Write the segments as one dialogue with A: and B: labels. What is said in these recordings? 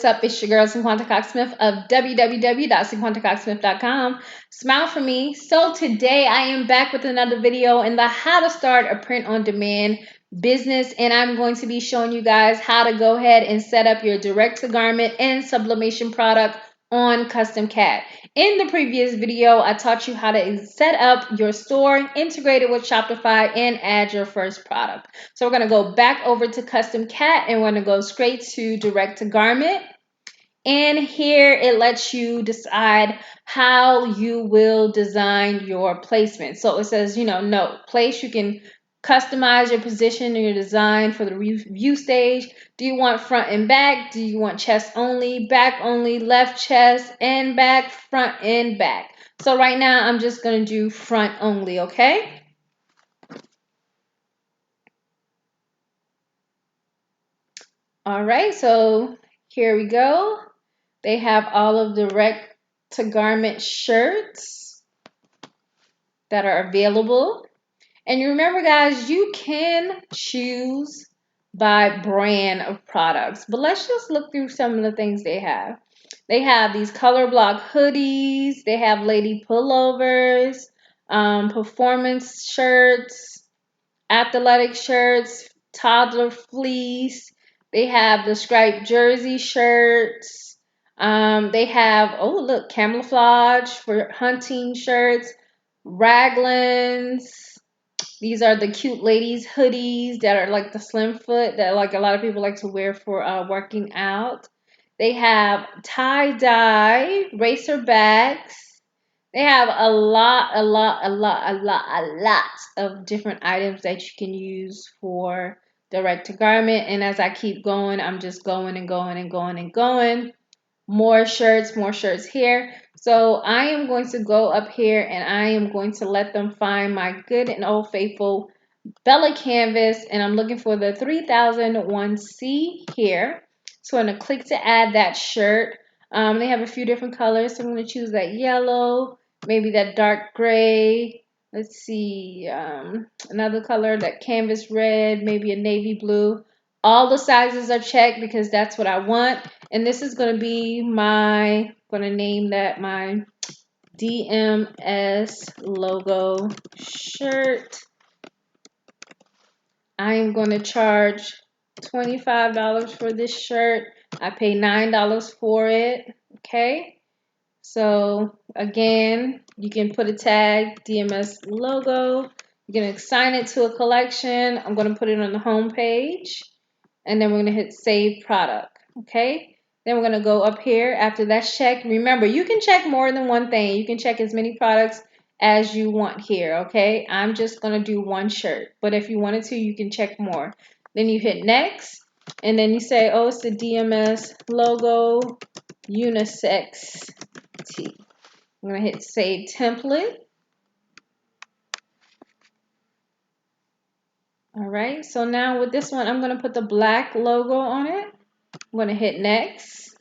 A: What's up? It's your girl Cinquanta Cox-Smith of www.cinquantacoxsmith.com. Smile for me. So today I am back with another video in the how to start a print on demand business, and I'm going to be showing you guys how to go ahead and set up your direct to garment and sublimation product on Custom Cat. In the previous video, I taught you how to set up your store, integrate it with Shopify, and add your first product. So we're going to go back over to Custom Cat and we're going to go straight to direct to garment. And here it lets you decide how you will design your placement. So it says, note, place. You can customize your position and your design for the view stage. Do you want front and back? Do you want chest only, back only, left chest and back, front and back? So right now I'm just going to do front only, okay? All right, so here we go. They have all of the direct to garment shirts that are available. And you remember, guys, you can choose by brand of products. But let's just look through some of the things they have. They have these color block hoodies. They have lady pullovers, performance shirts, athletic shirts, toddler fleece. They have the striped jersey shirts. They have, oh, look, camouflage for hunting shirts, raglans. These are the cute ladies hoodies that are like the slim fit that like a lot of people like to wear for working out. They have tie-dye racer backs. They have a lot of different items that you can use for direct to garment. And as I keep going, I'm just going and going and going and going. More shirts here. So I am going to go up here and I am going to let them find my good and old faithful Bella canvas, and I'm looking for the 3001C here. So I'm going to click to add that shirt. They have a few different colors, so I'm going to choose that yellow, maybe that dark gray. Let's see, another color, that canvas red, maybe a navy blue. All the sizes are checked because that's what I want. And this is going to be my, going to name that my DMS logo shirt. I am going to charge $25 for this shirt. I pay $9 for it. Okay. So again, you can put a tag, DMS logo. You're going to assign it to a collection. I'm going to put it on the home page. And then we're going to hit save product. Okay. Then we're going to go up here after that's checked. Remember, you can check more than one thing. You can check as many products as you want here. Okay. I'm just going to do one shirt. But if you wanted to, you can check more. Then you hit next. And then you say, oh, it's the DMS logo unisex tee. I'm going to hit save template. All right. So now with this one, I'm going to put the black logo on it. I'm going to hit next.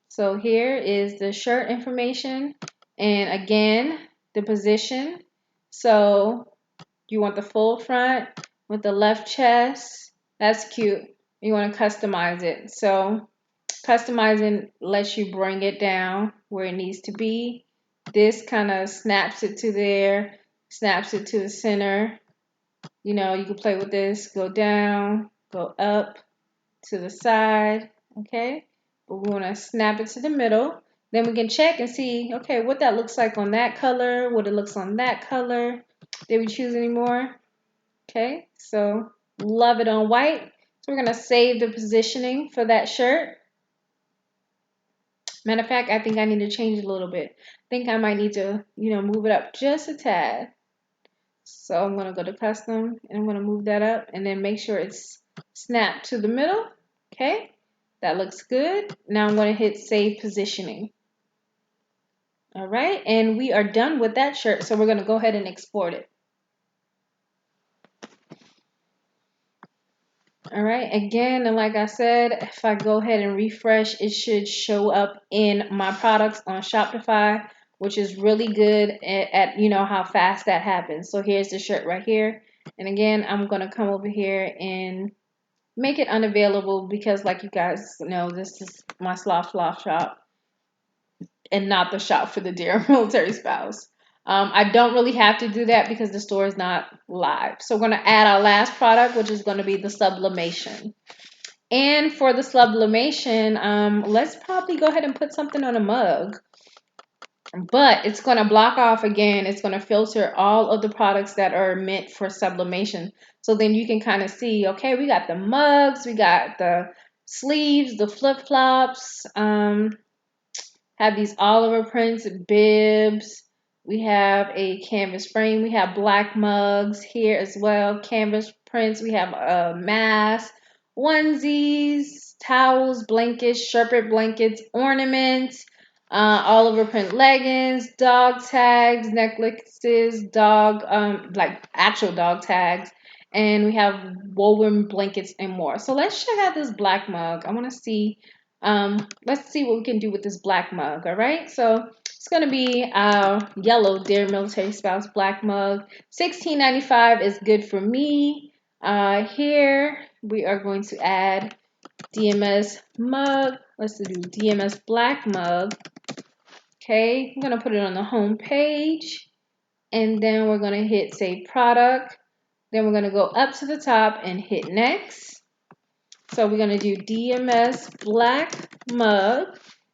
A: So here is the shirt information, and again, the position. So you want the full front with the left chest. That's cute. You want to customize it. So customizing lets you bring it down where it needs to be. This kind of snaps it to there, snaps it to the center. You can play with this, go down, go up, to the side, okay? But we want to snap it to the middle. Then we can check and see, okay, what that looks like on that color, what it looks on that color. Did we choose any more? Okay, so love it on white. So we're going to save the positioning for that shirt. Matter of fact, I think I need to change it a little bit. I think I might need to, move it up just a tad. So I'm going to go to custom and I'm going to move that up and then make sure it's snapped to the middle. Okay, that looks good. Now I'm going to hit save positioning. All right, and we are done with that shirt. So we're going to go ahead and export it. All right, again, and like I said, if I go ahead and refresh, it should show up in my products on Shopify, which is really good at how fast that happens. So here's the shirt right here. And again, I'm going to come over here and make it unavailable because, like you guys know, this is my sloth loft shop and not the shop for the dear military spouse. I don't really have to do that because the store is not live. So we're going to add our last product, which is going to be the sublimation. And for the sublimation, let's probably go ahead and put something on a mug. But it's going to block off again. It's going to filter all of the products that are meant for sublimation. So then you can kind of see, okay, we got the mugs, we got the sleeves, the flip-flops, have these Oliver prints, bibs. We have a canvas frame. We have black mugs here as well. Canvas prints. We have a mask, onesies, towels, blankets, shepherd blankets, ornaments, Oliver print leggings, dog tags, necklaces, dog, like actual dog tags. And we have woven blankets and more. So let's check out this black mug. I want to see let's see what we can do with this black mug. All right, so it's going to be our yellow Dear Military Spouse black mug. $16.95 is good for me. Here we are going to add DMS mug. Let's do DMS black mug. Okay, I'm going to put it on the home page, and then we're going to hit save product. Then we're going to go up to the top and hit next. So we're going to do DMS black mug.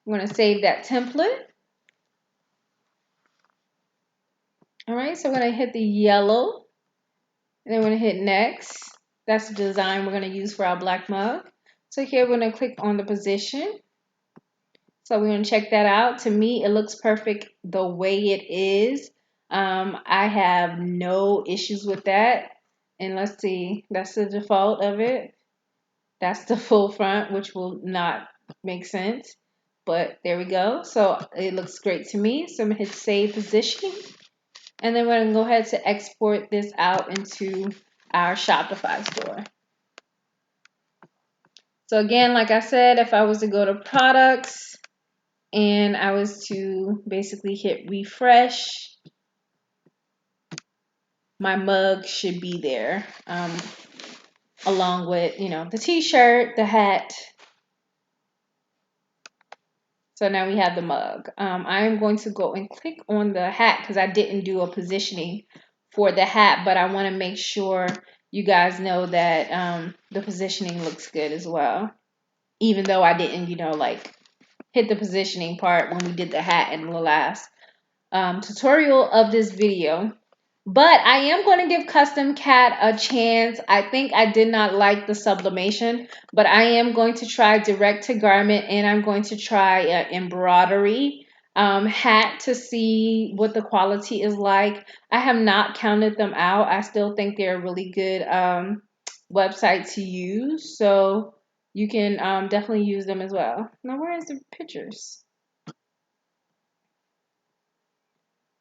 A: We're going to save that template. All right, so we're going to hit the yellow, and then we're going to hit next. That's the design we're going to use for our black mug. So here we're going to click on the position. So we're going to check that out. To me, it looks perfect the way it is. I have no issues with that. And let's see, that's the default of it. That's the full front, which will not make sense. But there we go. So it looks great to me. So I'm going to hit save positioning. And then we're going to go ahead to export this out into our Shopify store. So again, like I said, if I was to go to products and I was to basically hit refresh, my mug should be there along with, you know, the t-shirt, the hat. So now we have the mug. I am going to go and click on the hat because I didn't do a positioning for the hat, but I want to make sure you guys know that the positioning looks good as well. Even though I didn't, you know, like hit the positioning part when we did the hat in the last tutorial of this video. But I am going to give Custom Cat a chance. I think I did not like the sublimation, but I am going to try direct to garment, and I'm going to try embroidery hat to see what the quality is like. I have not counted them out. I still think they're a really good website to use, so you can definitely use them as well. Now, where is the pictures?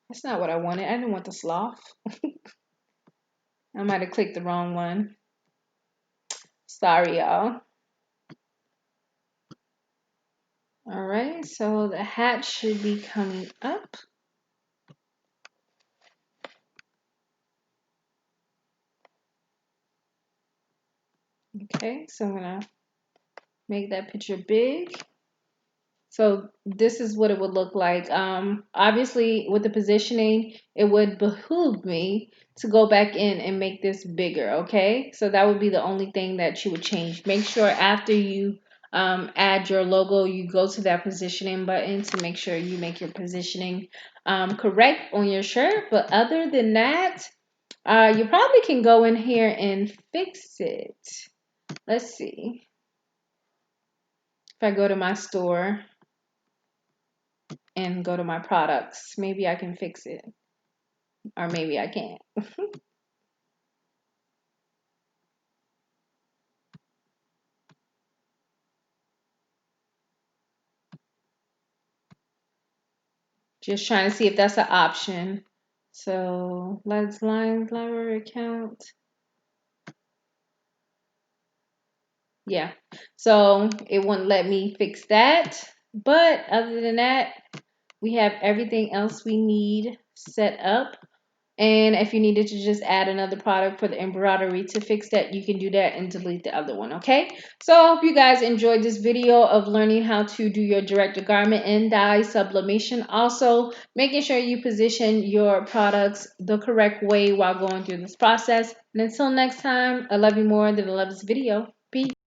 A: That's not what I wanted. I didn't want the sloth. I might have clicked the wrong one. Sorry, y'all. All right, so the hat should be coming up. Okay, so I'm gonna make that picture big. So this is what it would look like. Obviously, with the positioning, it would behoove me to go back in and make this bigger, okay? So that would be the only thing that you would change. Make sure after you add your logo, you go to that positioning button to make sure you make your positioning correct on your shirt. But other than that, you probably can go in here and fix it. Let's see. If I go to my store and go to my products, maybe I can fix it, or maybe I can't. Just trying to see if that's an option. So let's library account. Yeah, so it wouldn't let me fix that. But other than that, we have everything else we need set up. And if you needed to just add another product for the embroidery to fix that, you can do that and delete the other one, okay? So I hope you guys enjoyed this video of learning how to do your direct garment and dye sublimation. Also, making sure you position your products the correct way while going through this process. And until next time, I love you more than I love this video. Peace.